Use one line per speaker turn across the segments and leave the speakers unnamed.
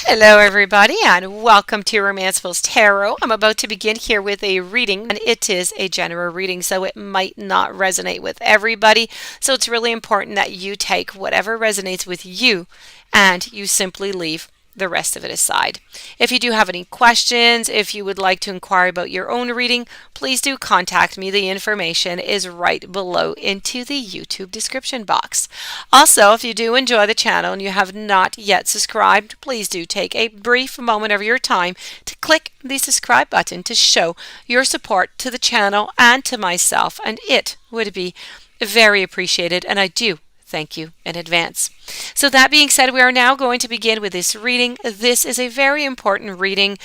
Hello, everybody, and welcome to Romanceful's Tarot. I'm about to begin here with a reading, and it is a general reading, so it might not resonate with everybody. So it's really important that you take whatever resonates with you and you simply leave the rest of it aside. If you do have any questions, if you would like to inquire about your own reading, please do contact me. The information is right below into the YouTube description box. Also, if you do enjoy the channel and you have not yet subscribed, please do take a brief moment of your time to click the subscribe button to show your support to the channel and to myself, and it would be very appreciated, and I do thank you in advance. So that being said, we are now going to begin with this reading. This is a very important reading.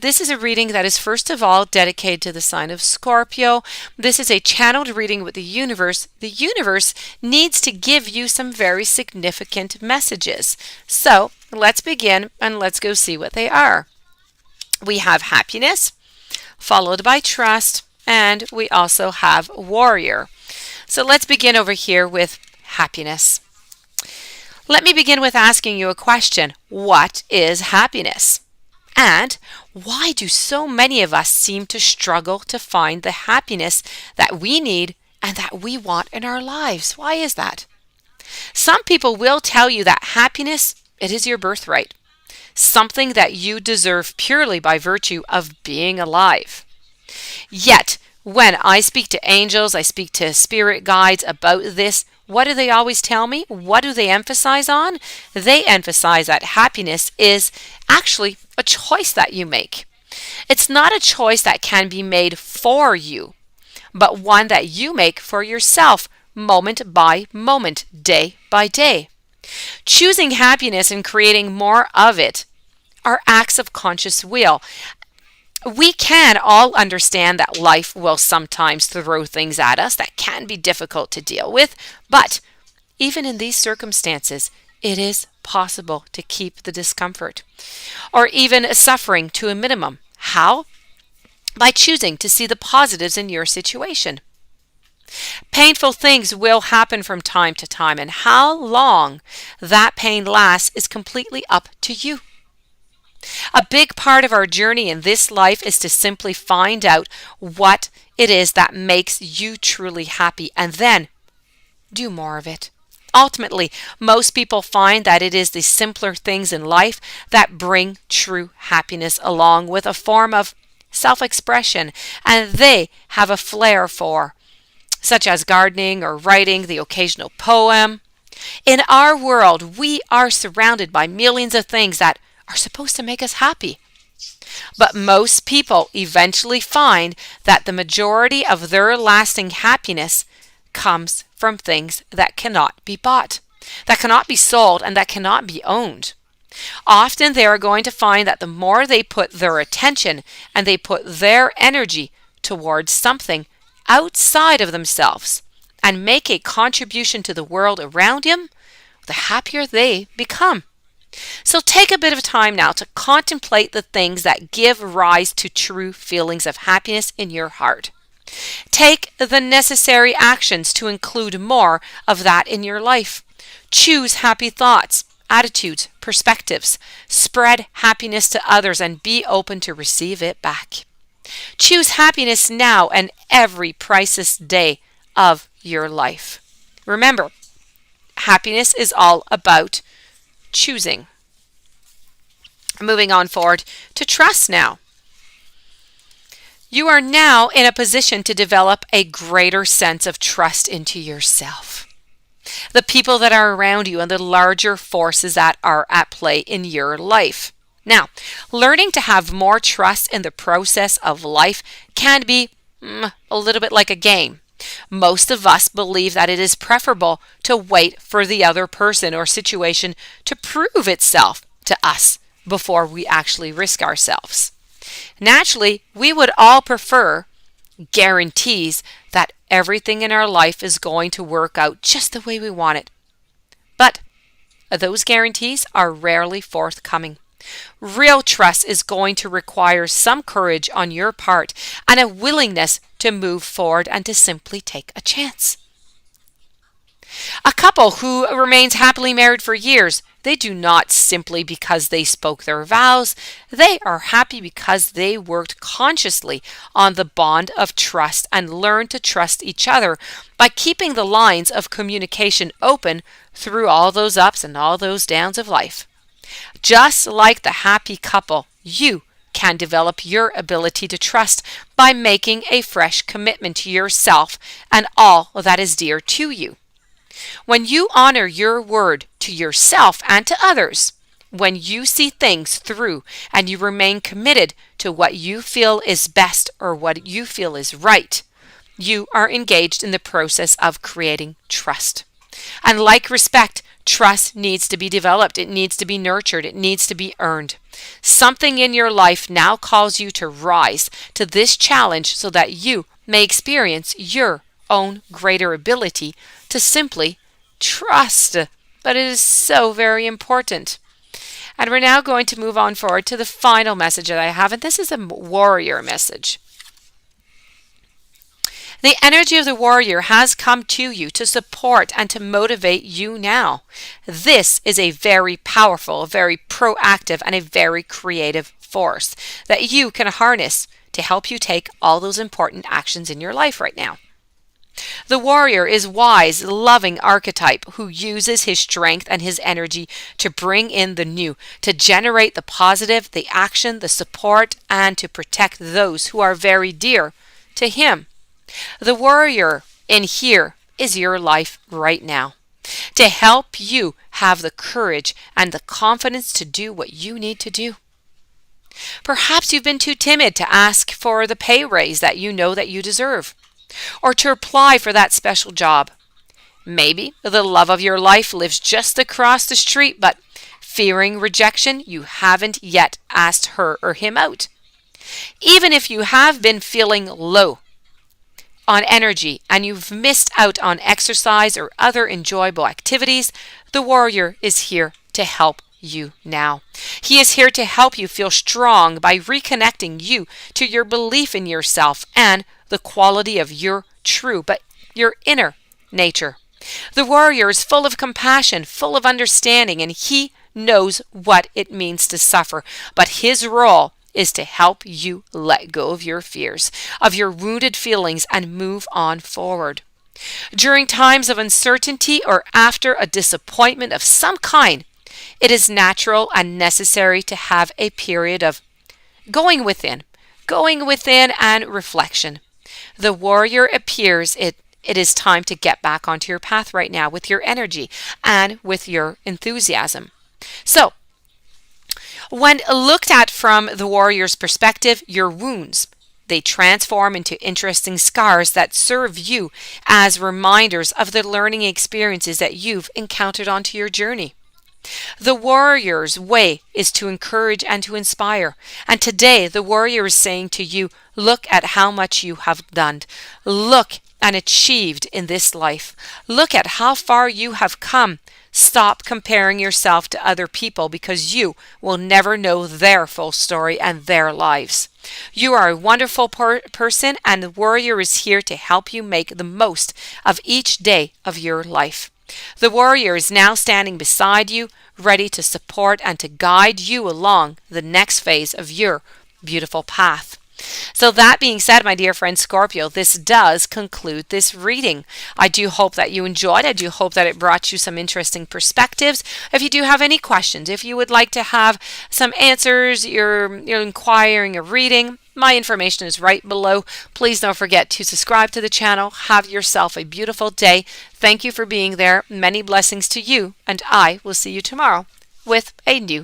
This is a reading that is first of all dedicated to the sign of Scorpio. This is a channeled reading with the universe. The universe needs to give you some very significant messages. So let's begin and let's go see what they are. We have happiness, followed by trust, and we also have warrior. So let's begin over here with happiness. Let me begin with asking you a question. What is happiness? And why do so many of us seem to struggle to find the happiness that we need and that we want in our lives? Why is that? Some people will tell you that happiness, it is your birthright, something that you deserve purely by virtue of being alive. Yet, when I speak to angels, I speak to spirit guides about this, what do they always tell me? What do they emphasize on? They emphasize that happiness is actually a choice that you make. It's not a choice that can be made for you, but one that you make for yourself, moment by moment, day by day. Choosing happiness and creating more of it are acts of conscious will. We can all understand that life will sometimes throw things at us that can be difficult to deal with, but even in these circumstances, it is possible to keep the discomfort or even suffering to a minimum. How? By choosing to see the positives in your situation. Painful things will happen from time to time, and how long that pain lasts is completely up to you. A big part of our journey in this life is to simply find out what it is that makes you truly happy and then do more of it. Ultimately, most people find that it is the simpler things in life that bring true happiness along with a form of self-expression, and they have a flair for, such as gardening or writing the occasional poem. In our world, we are surrounded by millions of things that are supposed to make us happy. But most people eventually find that the majority of their lasting happiness comes from things that cannot be bought, that cannot be sold, and that cannot be owned. Often they are going to find that the more they put their attention and they put their energy towards something outside of themselves and make a contribution to the world around them, the happier they become. So take a bit of time now to contemplate the things that give rise to true feelings of happiness in your heart. Take the necessary actions to include more of that in your life. Choose happy thoughts, attitudes, perspectives. Spread happiness to others and be open to receive it back. Choose happiness now and every priceless day of your life. Remember, happiness is all about choosing. Moving on forward to trust now. You are now in a position to develop a greater sense of trust into yourself, the people that are around you, and the larger forces that are at play in your life. Now, learning to have more trust in the process of life can be a little bit like a game. Most of us believe that it is preferable to wait for the other person or situation to prove itself to us before we actually risk ourselves. Naturally, we would all prefer guarantees that everything in our life is going to work out just the way we want it. But those guarantees are rarely forthcoming. Real trust is going to require some courage on your part and a willingness to move forward and to simply take a chance. A couple who remains happily married for years, they do not simply because they spoke their vows. They are happy because they worked consciously on the bond of trust and learned to trust each other by keeping the lines of communication open through all those ups and all those downs of life. Just like the happy couple, you can develop your ability to trust by making a fresh commitment to yourself and all that is dear to you. When you honor your word to yourself and to others, when you see things through and you remain committed to what you feel is best or what you feel is right, you are engaged in the process of creating trust. And like respect, trust needs to be developed. It needs to be nurtured. It needs to be earned. Something in your life now calls you to rise to this challenge so that you may experience your own greater ability to simply trust. But it is so very important. And we're now going to move on forward to the final message that I have, and this is a warrior message. The energy of the warrior has come to you to support and to motivate you now. This is a very powerful, very proactive, and a very creative force that you can harness to help you take all those important actions in your life right now. The warrior is wise, loving archetype who uses his strength and his energy to bring in the new, to generate the positive, the action, the support, and to protect those who are very dear to him. The warrior in here is your life right now, to help you have the courage and the confidence to do what you need to do. Perhaps you've been too timid to ask for the pay raise that you know that you deserve, or to apply for that special job. Maybe the love of your life lives just across the street, but fearing rejection, you haven't yet asked her or him out. Even if you have been feeling low on energy and you've missed out on exercise or other enjoyable activities, the warrior is here to help you now. He is here to help you feel strong by reconnecting you to your belief in yourself and the quality of your your inner nature. The warrior is full of compassion, full of understanding, and he knows what it means to suffer. But his role is to help you let go of your fears, of your wounded feelings, and move on forward. During times of uncertainty or after a disappointment of some kind, it is natural and necessary to have a period of going within and reflection. The warrior appears it is time to get back onto your path right now with your energy and with your enthusiasm. So, when looked at from the warrior's perspective, your wounds, they transform into interesting scars that serve you as reminders of the learning experiences that you've encountered onto your journey. The warrior's way is to encourage and to inspire. And today, the warrior is saying to you, look at how much you have done. Look and achieved in this life. Look at how far you have come. Stop comparing yourself to other people because you will never know their full story and their lives. You are a wonderful person, and the warrior is here to help you make the most of each day of your life. The warrior is now standing beside you, ready to support and to guide you along the next phase of your beautiful path. So that being said, my dear friend Scorpio, this does conclude this reading. I do hope that you enjoyed. I do hope that it brought you some interesting perspectives. If you do have any questions, if you would like to have some answers, you're inquiring a reading, my information is right below. Please don't forget to subscribe to the channel. Have yourself a beautiful day. Thank you for being there. Many blessings to you, and I will see you tomorrow with a new